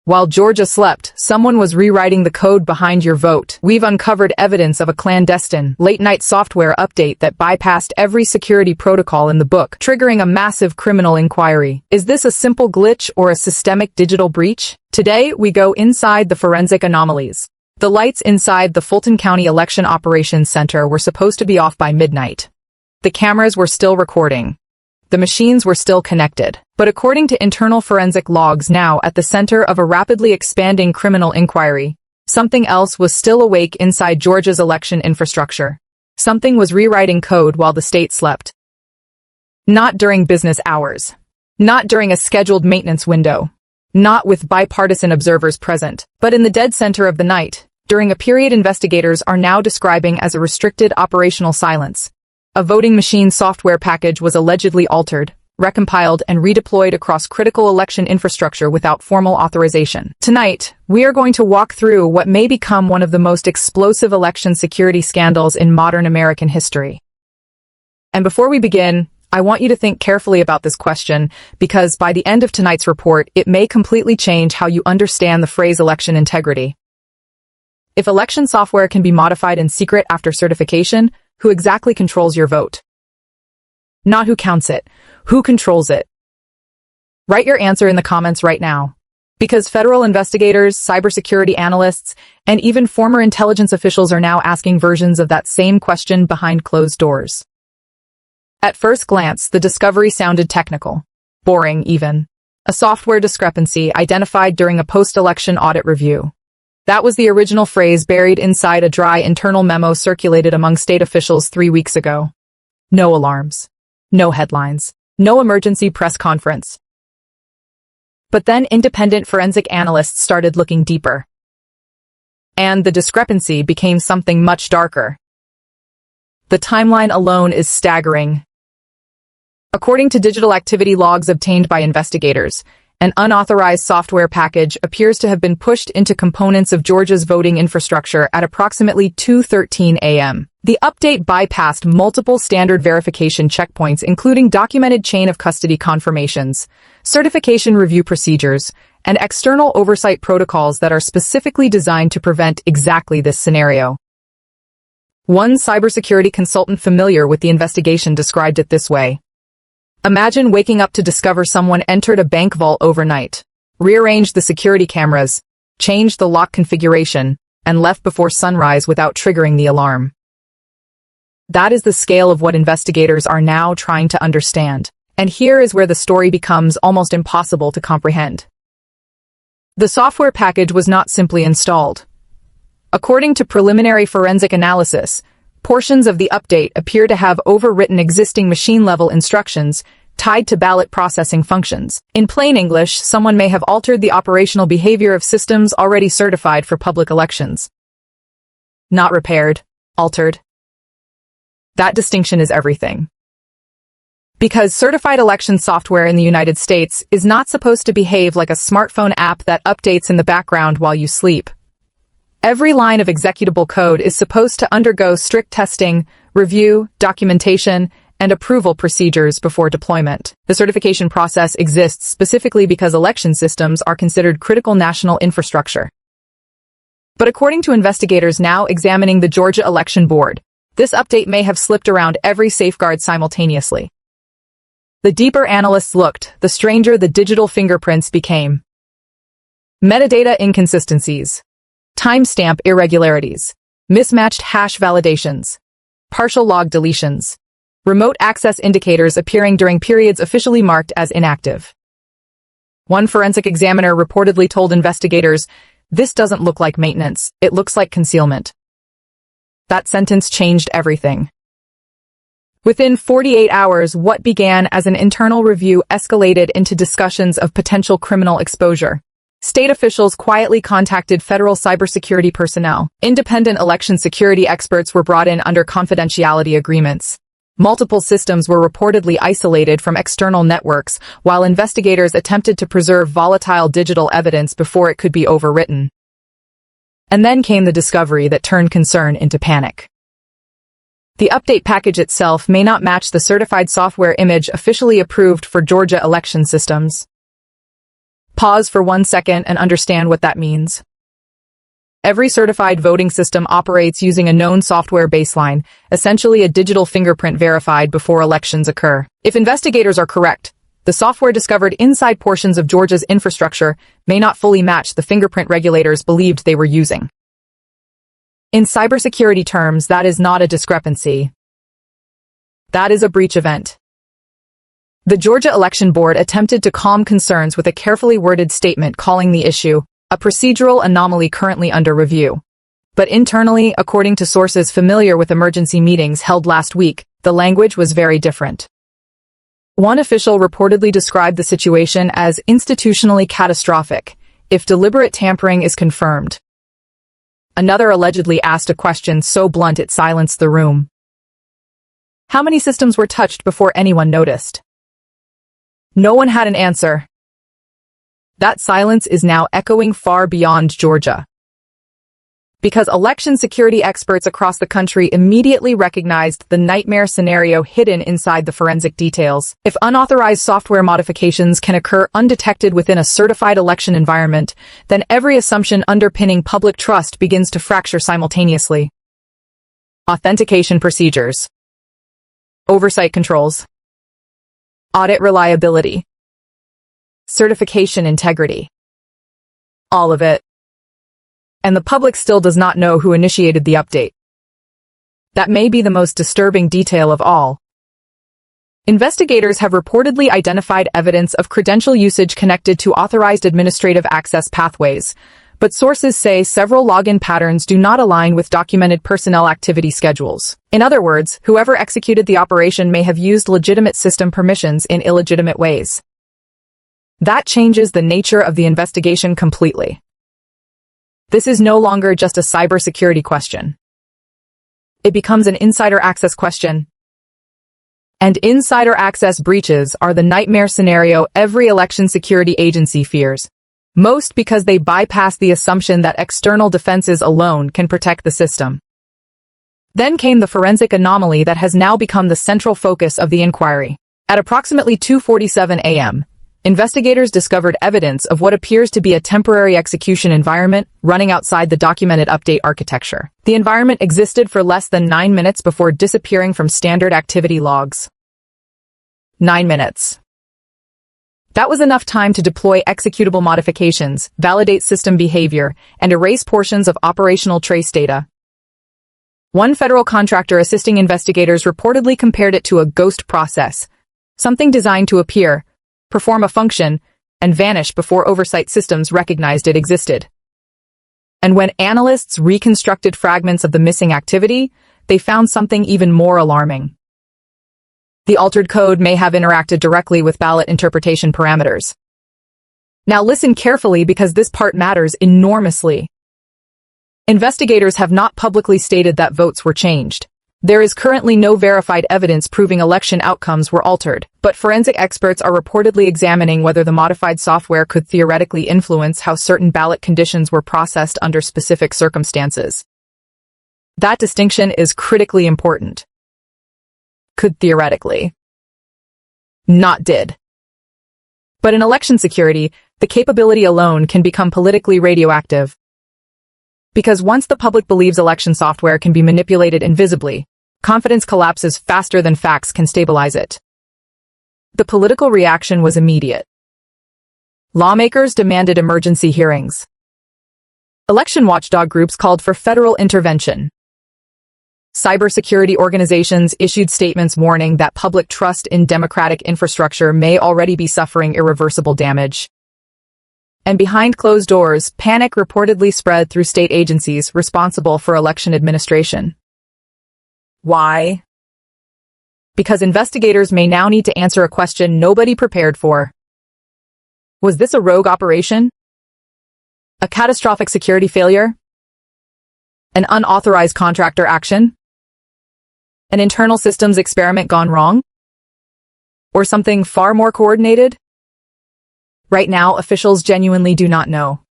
While Georgia slept, someone was rewriting the code behind your vote. We've uncovered evidence of a clandestine, late-night software update that bypassed every security protocol in the book, triggering a massive criminal inquiry. Is this a simple glitch or a systemic digital breach? Today, we go inside the forensic anomalies. The lights inside the Fulton County Election Operations Center were supposed to be off by midnight. The cameras were still recording. The machines were still connected. But according to internal forensic logs now at the center of a rapidly expanding criminal inquiry, something else was still awake inside Georgia's election infrastructure. Something was rewriting code while the state slept. Not during business hours. Not during a scheduled maintenance window. Not with bipartisan observers present, but in the dead center of the night, during a period investigators are now describing as a restricted operational silence. A voting machine software package was allegedly altered, recompiled, and redeployed across critical election infrastructure without formal authorization. Tonight, we are going to walk through what may become one of the most explosive election security scandals in modern American history. And before we begin, I want you to think carefully about this question, because by the end of tonight's report, it may completely change how you understand the phrase election integrity. If election software can be modified in secret after certification, who exactly controls your vote? Not who counts it, who controls it? Write your answer in the comments right now. Because federal investigators, cybersecurity analysts, and even former intelligence officials are now asking versions of that same question behind closed doors. At first glance, the discovery sounded technical. Boring, even. A software discrepancy identified during a post-election audit review. That was the original phrase buried inside a dry internal memo circulated among state officials 3 weeks ago. No alarms. No headlines. No emergency press conference. But then independent forensic analysts started looking deeper. And the discrepancy became something much darker. The timeline alone is staggering. According to digital activity logs obtained by investigators, an unauthorized software package appears to have been pushed into components of Georgia's voting infrastructure at approximately 2:13 a.m. The update bypassed multiple standard verification checkpoints, including documented chain of custody confirmations, certification review procedures, and external oversight protocols that are specifically designed to prevent exactly this scenario. One cybersecurity consultant familiar with the investigation described it this way. Imagine waking up to discover someone entered a bank vault overnight, rearranged the security cameras, changed the lock configuration, and left before sunrise without triggering the alarm. That is the scale of what investigators are now trying to understand. And here is where the story becomes almost impossible to comprehend. The software package was not simply installed. According to preliminary forensic analysis, portions of the update appear to have overwritten existing machine-level instructions tied to ballot processing functions. In plain English, someone may have altered the operational behavior of systems already certified for public elections. Not repaired, altered. That distinction is everything. Because certified election software in the United States is not supposed to behave like a smartphone app that updates in the background while you sleep. Every line of executable code is supposed to undergo strict testing, review, documentation, and approval procedures before deployment. The certification process exists specifically because election systems are considered critical national infrastructure. But according to investigators now examining the Georgia Election Board, this update may have slipped around every safeguard simultaneously. The deeper analysts looked, the stranger the digital fingerprints became. Metadata inconsistencies. Timestamp irregularities, mismatched hash validations, partial log deletions, remote access indicators appearing during periods officially marked as inactive. One forensic examiner reportedly told investigators, "This doesn't look like maintenance, it looks like concealment." That sentence changed everything. Within 48 hours, what began as an internal review escalated into discussions of potential criminal exposure. State officials quietly contacted federal cybersecurity personnel. Independent election security experts were brought in under confidentiality agreements. Multiple systems were reportedly isolated from external networks, while investigators attempted to preserve volatile digital evidence before it could be overwritten. And then came the discovery that turned concern into panic. The update package itself may not match the certified software image officially approved for Georgia election systems. Pause for 1 second and understand what that means. Every certified voting system operates using a known software baseline, essentially a digital fingerprint verified before elections occur. If investigators are correct, the software discovered inside portions of Georgia's infrastructure may not fully match the fingerprint regulators believed they were using. In cybersecurity terms, that is not a discrepancy. That is a breach event. The Georgia Election Board attempted to calm concerns with a carefully worded statement calling the issue a procedural anomaly currently under review. But internally, according to sources familiar with emergency meetings held last week, the language was very different. One official reportedly described the situation as institutionally catastrophic if deliberate tampering is confirmed. Another allegedly asked a question so blunt it silenced the room. How many systems were touched before anyone noticed? No one had an answer. That silence is now echoing far beyond Georgia. Because election security experts across the country immediately recognized the nightmare scenario hidden inside the forensic details. If unauthorized software modifications can occur undetected within a certified election environment, then every assumption underpinning public trust begins to fracture simultaneously. Authentication procedures, oversight controls, audit reliability, certification integrity. All of it. And the public still does not know who initiated the update. That may be the most disturbing detail of all. Investigators have reportedly identified evidence of credential usage connected to authorized administrative access pathways, but sources say several login patterns do not align with documented personnel activity schedules. In other words, whoever executed the operation may have used legitimate system permissions in illegitimate ways. That changes the nature of the investigation completely. This is no longer just a cybersecurity question. It becomes an insider access question. And insider access breaches are the nightmare scenario every election security agency fears. Most because they bypass the assumption that external defenses alone can protect the system. Then came the forensic anomaly that has now become the central focus of the inquiry. At approximately 2:47 a.m., investigators discovered evidence of what appears to be a temporary execution environment running outside the documented update architecture. The environment existed for less than 9 minutes before disappearing from standard activity logs. 9 minutes. That was enough time to deploy executable modifications, validate system behavior, and erase portions of operational trace data. One federal contractor assisting investigators reportedly compared it to a ghost process, something designed to appear, perform a function, and vanish before oversight systems recognized it existed. And when analysts reconstructed fragments of the missing activity, they found something even more alarming. The altered code may have interacted directly with ballot interpretation parameters. Now listen carefully because this part matters enormously. Investigators have not publicly stated that votes were changed. There is currently no verified evidence proving election outcomes were altered, but forensic experts are reportedly examining whether the modified software could theoretically influence how certain ballot conditions were processed under specific circumstances. That distinction is critically important. Could theoretically. Not did. But in election security, the capability alone can become politically radioactive. Because once the public believes election software can be manipulated invisibly, confidence collapses faster than facts can stabilize it. The political reaction was immediate. Lawmakers demanded emergency hearings. Election watchdog groups called for federal intervention. Cybersecurity organizations issued statements warning that public trust in democratic infrastructure may already be suffering irreversible damage. And behind closed doors, panic reportedly spread through state agencies responsible for election administration. Why? Because investigators may now need to answer a question nobody prepared for. Was this a rogue operation? A catastrophic security failure? An unauthorized contractor action? An internal systems experiment gone wrong? Or something far more coordinated? Right now, officials genuinely do not know.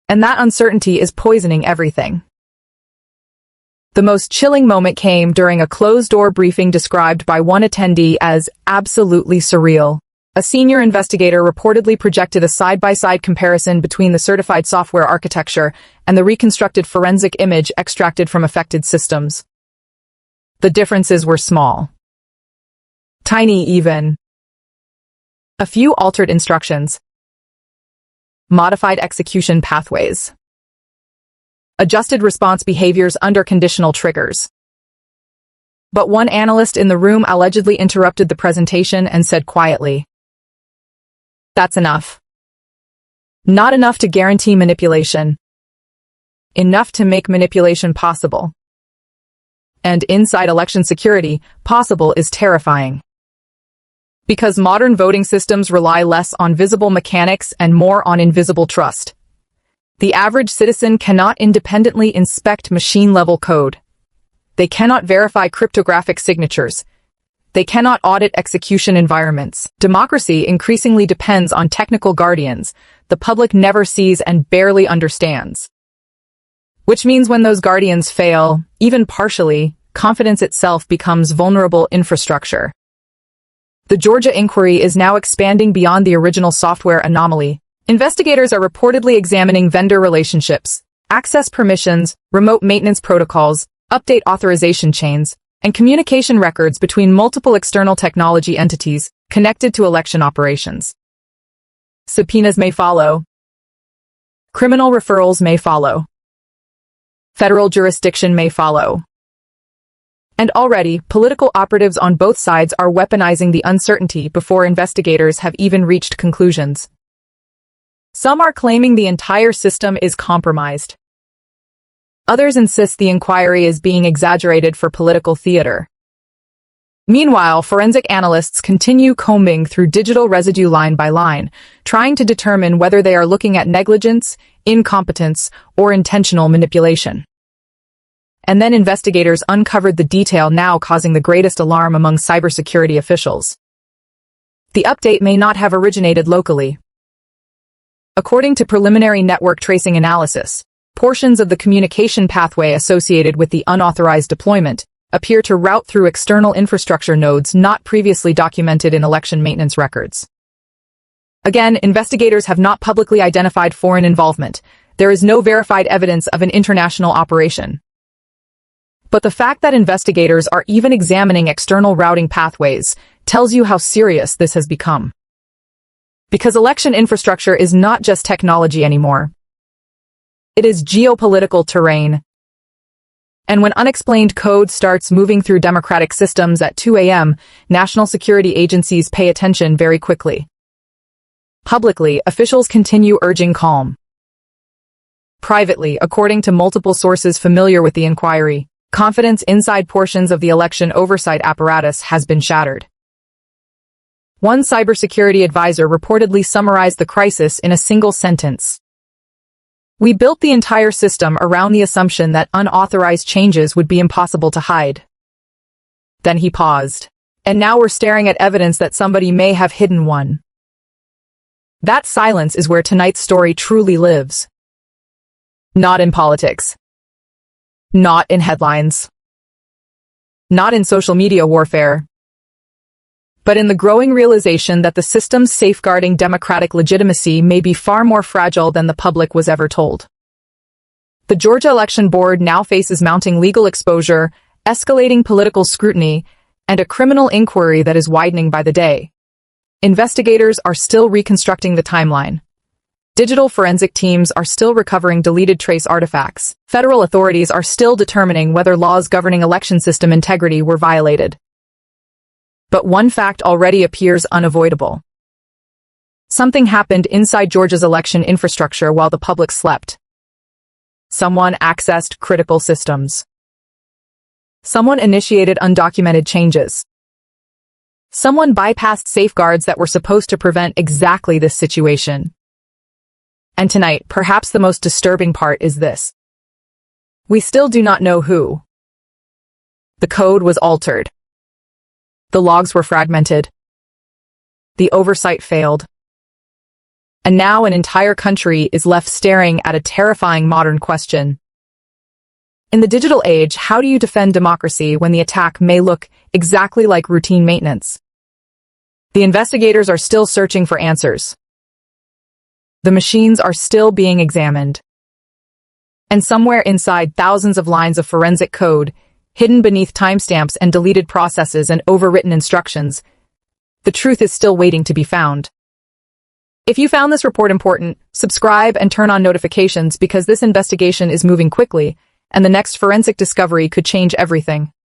And that uncertainty is poisoning everything. The most chilling moment came during a closed-door briefing described by one attendee as absolutely surreal. A senior investigator reportedly projected a side-by-side comparison between the certified software architecture and the reconstructed forensic image extracted from affected systems. The differences were small. Tiny even. A few altered instructions. Modified execution pathways. Adjusted response behaviors under conditional triggers. But one analyst in the room allegedly interrupted the presentation and said quietly, "That's enough. Not enough to guarantee manipulation. Enough to make manipulation possible. And inside election security, possible is terrifying. Because modern voting systems rely less on visible mechanics and more on invisible trust. The average citizen cannot independently inspect machine-level code. They cannot verify cryptographic signatures. They cannot audit execution environments. Democracy increasingly depends on technical guardians the public never sees and barely understands. Which means when those guardians fail, even partially, confidence itself becomes vulnerable infrastructure. The Georgia inquiry is now expanding beyond the original software anomaly. Investigators are reportedly examining vendor relationships, access permissions, remote maintenance protocols, update authorization chains, and communication records between multiple external technology entities connected to election operations. Subpoenas may follow. Criminal referrals may follow. Federal jurisdiction may follow. And already, political operatives on both sides are weaponizing the uncertainty before investigators have even reached conclusions. Some are claiming the entire system is compromised. Others insist the inquiry is being exaggerated for political theater. Meanwhile, forensic analysts continue combing through digital residue line by line, trying to determine whether they are looking at negligence, incompetence, or intentional manipulation. And then investigators uncovered the detail now causing the greatest alarm among cybersecurity officials. The update may not have originated locally. According to preliminary network tracing analysis, portions of the communication pathway associated with the unauthorized deployment appear to route through external infrastructure nodes not previously documented in election maintenance records. Again, investigators have not publicly identified foreign involvement. There is no verified evidence of an international operation. But the fact that investigators are even examining external routing pathways tells you how serious this has become. Because election infrastructure is not just technology anymore. It is geopolitical terrain. And when unexplained code starts moving through democratic systems at 2 a.m., national security agencies pay attention very quickly. Publicly, officials continue urging calm. Privately, according to multiple sources familiar with the inquiry, confidence inside portions of the election oversight apparatus has been shattered. One cybersecurity advisor reportedly summarized the crisis in a single sentence. "We built the entire system around the assumption that unauthorized changes would be impossible to hide." Then he paused. "And now we're staring at evidence that somebody may have hidden one." That silence is where tonight's story truly lives. Not in politics. Not in headlines. Not in social media warfare. But in the growing realization that the systems safeguarding democratic legitimacy may be far more fragile than the public was ever told. The Georgia Election Board now faces mounting legal exposure, escalating political scrutiny, and a criminal inquiry that is widening by the day. Investigators are still reconstructing the timeline. Digital forensic teams are still recovering deleted trace artifacts. Federal authorities are still determining whether laws governing election system integrity were violated. But one fact already appears unavoidable. Something happened inside Georgia's election infrastructure while the public slept. Someone accessed critical systems. Someone initiated undocumented changes. Someone bypassed safeguards that were supposed to prevent exactly this situation. And tonight, perhaps the most disturbing part is this. We still do not know who. The code was altered. The logs were fragmented. The oversight failed. And now an entire country is left staring at a terrifying modern question. In the digital age, how do you defend democracy when the attack may look exactly like routine maintenance? The investigators are still searching for answers. The machines are still being examined. And somewhere inside thousands of lines of forensic code, hidden beneath timestamps and deleted processes and overwritten instructions, the truth is still waiting to be found. If you found this report important, subscribe and turn on notifications because this investigation is moving quickly, and the next forensic discovery could change everything.